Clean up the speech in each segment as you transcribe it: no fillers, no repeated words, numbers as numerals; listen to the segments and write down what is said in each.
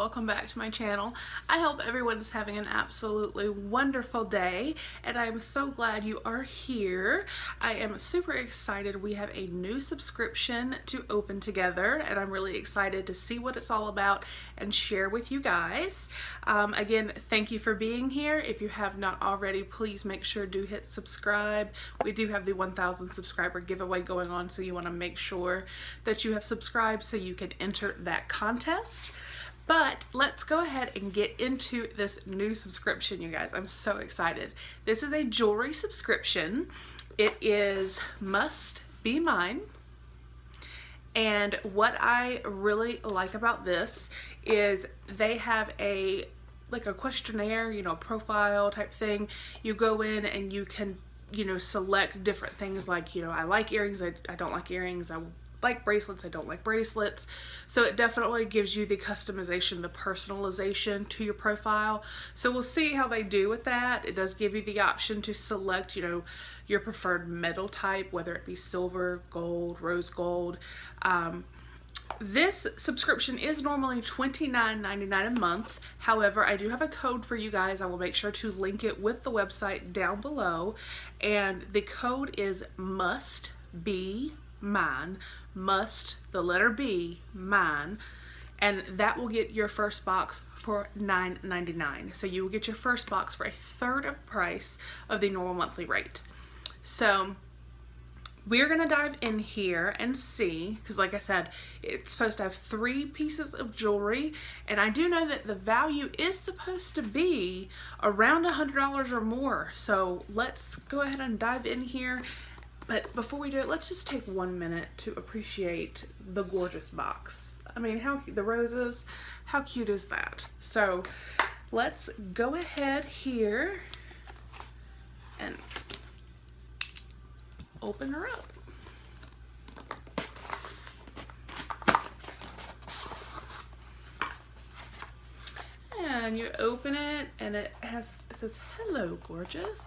welcome back to my channel. I hope everyone is having an absolutely wonderful day, and I'm so glad you are here. I am super excited. We have a new subscription to open together, and I'm really excited to see what it's all about and share with you guys. Again, thank you for being here. If you have not already, please make sure to hit subscribe. We do have the 1,000 subscriber giveaway going on, so you want to make sure that you have subscribed so you can enter that contest. But let's go ahead and get into this new subscription, you guys. I'm so excited. This is a jewelry subscription. It is MustBMine. And what I really like about this is they have a questionnaire, profile type thing. You go in and you can, select different things like, I like earrings, I don't like earrings, I like bracelets, I don't like bracelets. So it definitely gives you the customization, the personalization to your profile. So we'll see how they do with that. It does give you the option to select, your preferred metal type, whether it be silver, gold, rose gold. This subscription is normally $29.99 a month. However, I do have a code for you guys. I will make sure to link it with the website down below. And the code is MustBMine. Must, the letter B, mine, and that will get your first box for $9.99. So you will get your first box for a third of the price of the normal monthly rate. So we're gonna dive in here and see, because like I said, it's supposed to have 3 pieces of jewelry, and I do know that the value is supposed to be around $100 or more. So let's go ahead and dive in here. But before we do it, let's just take 1 minute to appreciate the gorgeous box. I mean, the roses, how cute is that? So let's go ahead here and open her up. And you open it and it says, "Hello, gorgeous."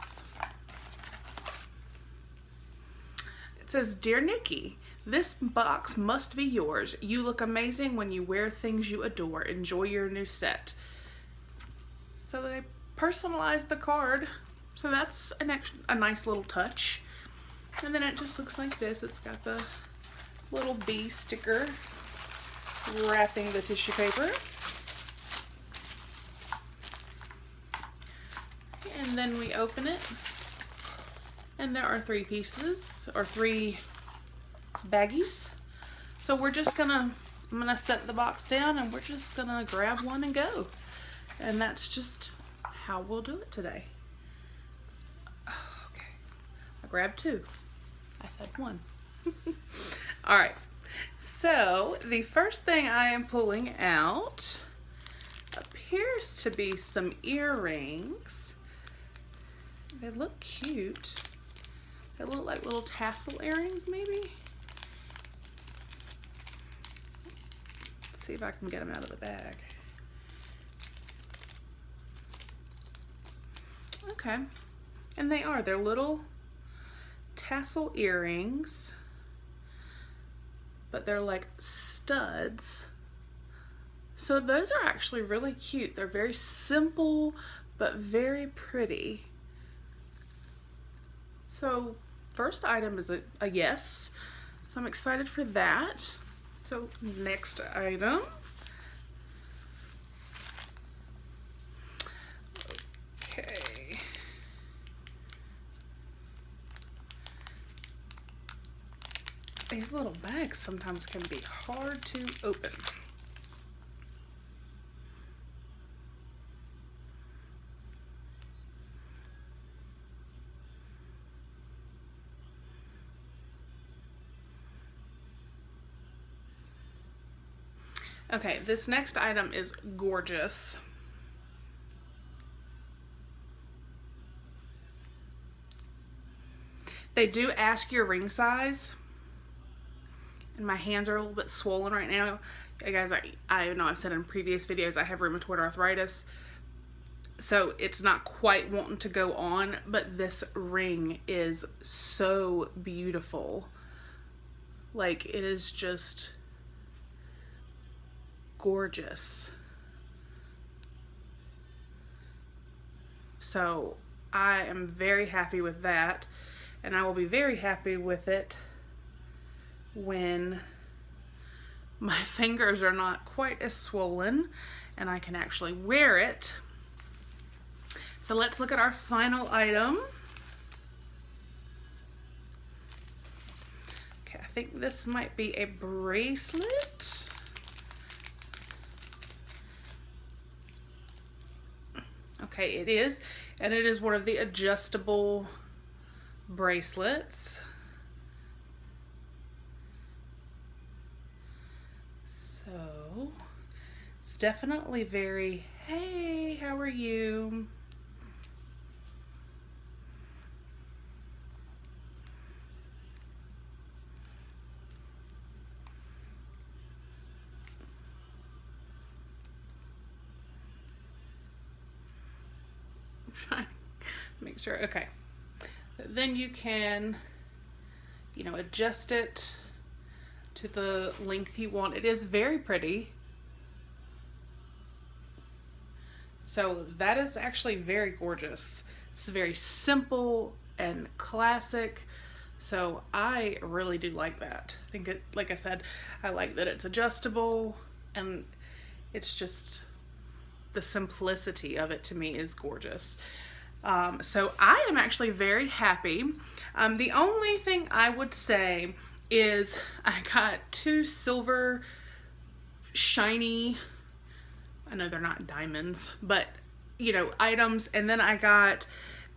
It says, "Dear Nikki, this box must be yours. You look amazing when you wear things you adore. Enjoy your new set." So they personalized the card. So that's a nice little touch. And then it just looks like this. It's got the little bee sticker wrapping the tissue paper. And then we open it. And there are 3 pieces, or 3 baggies. So we're just I'm gonna set the box down and we're just gonna grab one and go. And that's just how we'll do it today. Okay, I grabbed 2. I said 1. All right, so the first thing I am pulling out appears to be some earrings. They look cute. They look like little tassel earrings, maybe. Let's see if I can get them out of the bag. Okay, and they're little tassel earrings, but they're like studs. So those are actually really cute. They're very simple, but very pretty. So first item is a yes, so I'm excited for that. So next item. Okay. These little bags sometimes can be hard to open. Okay, this next item is gorgeous. They do ask your ring size, and my hands are a little bit swollen right now. Guys, I know I've said in previous videos I have rheumatoid arthritis, so it's not quite wanting to go on, but this ring is so beautiful. Like, it is just gorgeous. So I am very happy with that, and I will be very happy with it when my fingers are not quite as swollen and I can actually wear it. So let's look at our final item. Okay, I think this might be a bracelet. Okay, it is, and it is one of the adjustable bracelets. So it's definitely very, hey, how are you? I'm trying to make sure, okay. Then you can, you know, adjust it to the length you want. It is very pretty. So that is actually very gorgeous. It's very simple and classic. So I really do like that. I think it, like I said, I like that it's adjustable, and it's just, the simplicity of it to me is gorgeous. So I am actually very happy. The only thing I would say is I got 2 silver shiny, I know they're not diamonds, but you know, items, and then I got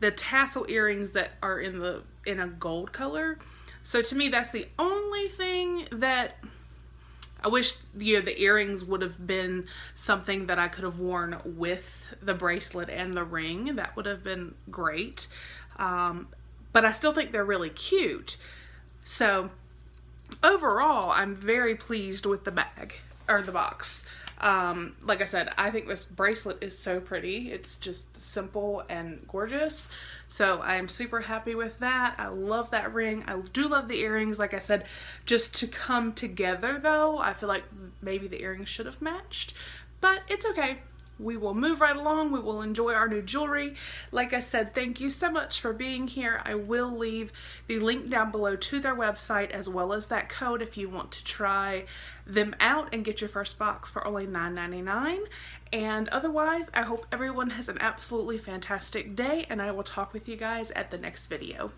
the tassel earrings that are in a gold color. So to me, that's the only thing that I wish, you know, the earrings would have been something that I could have worn with the bracelet and the ring. That would have been great. But I still think they're really cute. So overall, I'm very pleased with the bag, or the box. Like I said, I think this bracelet is so pretty. It's just simple and gorgeous. So I am super happy with that. I love that ring. I do love the earrings. Like I said, just to come together though, I feel like maybe the earrings should have matched, but it's okay. We will move right along. We will enjoy our new jewelry. Like I said, thank you so much for being here. I will leave the link down below to their website, as well as that code if you want to try them out and get your first box for only $9.99. And otherwise, I hope everyone has an absolutely fantastic day, and I will talk with you guys at the next video.